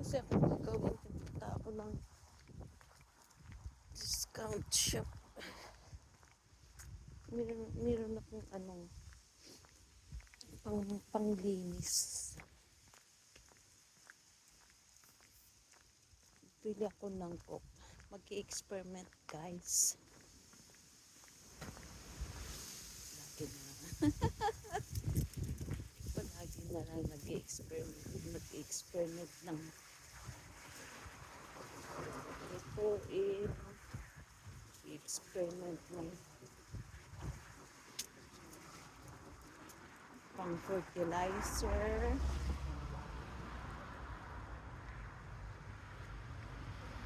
Kasi ako gagawin, punta ako ng discount shop. Meron akong panglinis. Bili ako ng coke. Mag-i-experiment, guys. Palagi na lang nag-i-experiment ng ito experiment ng pang fertilizer.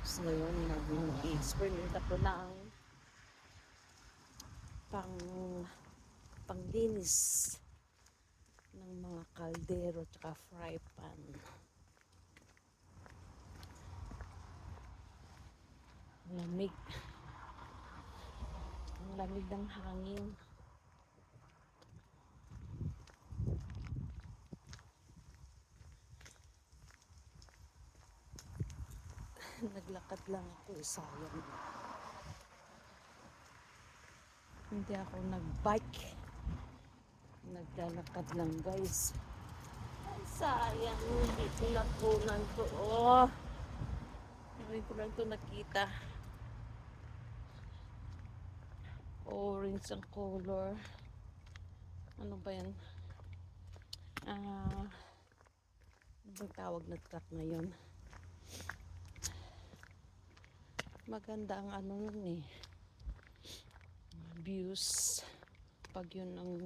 So ngayon nag-i-experiment ako ng panglinis ng mga kaldero tsaka fry pan. Lamig. Ang lamig ng hangin. Naglakad lang ako, sayang. Hindi ako nag-bike. Naglalakad lang, guys. Ay, sayang. Ito nakunan ko. Oh. Ngayon ko lang ito nakita. Orange ang color. Ano ba yan? Ano bang tawag na truck ngayon? Maganda ang ano nun eh. Views. Pag yun ang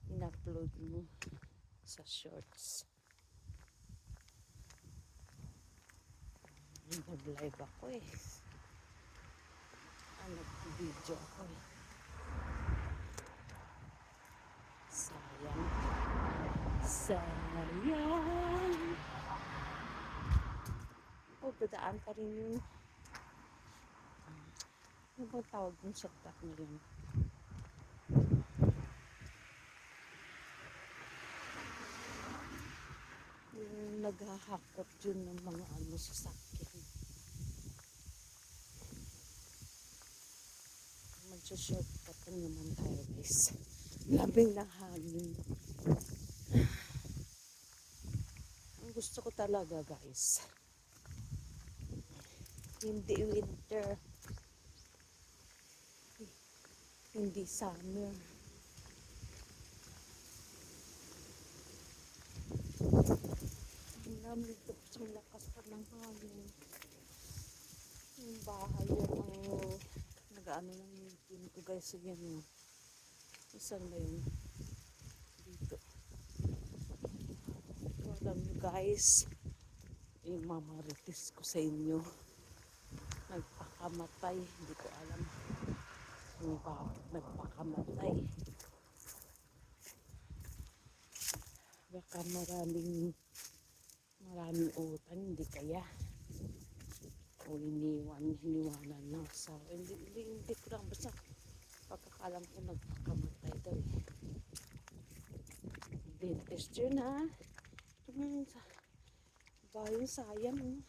in-upload mo sa shorts. Nag-live ako eh. Nag-video ako eh. Sayang. Sayang. Oh, dadaan pa rin yun. Ano ba tawag dun sa truck na yun? Yung naghahakot yun ng mga sasakyan. Magsa-shortcut naman tayo, guys. Labing ng hangin. Ang gusto ko talaga, guys, hindi winter, hindi summer. Ang lamig ito sa lakas pa ng hangin. Yung bahay yung nag-ano lang yung ko, guys. Yan yun. Saan ba yun? Dito. Alam nyo, guys, yung mamaritis ko sa inyo, nagpakamatay. Hindi ko alam kung bakit nagpakamatay. Baka maraming utang, hindi kaya. O iniwanan na sa hindi ko lang basta pagkakalam ko nagpakamatay daw eh. Dentist yun ha. Bayan sayang eh.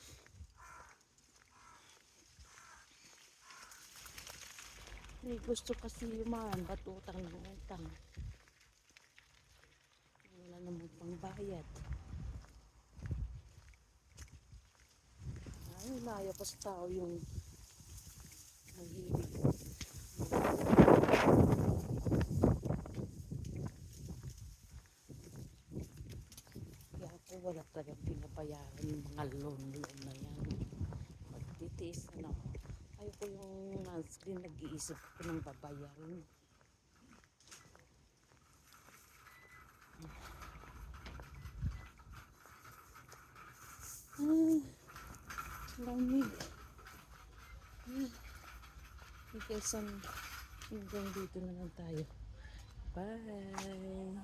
May gusto kasi man batutang ng utang. Wala naman pang bayad. Ay, layo pa sa tao yung nahihig. Kaya ako wala talagang pinabayaran yung mga loan na yan. Magtitiis na ako. Ayoko yung monthly nag-iisip ko ng babayaran. Lamig. Okay, hanggang dito na lang tayo. Bye!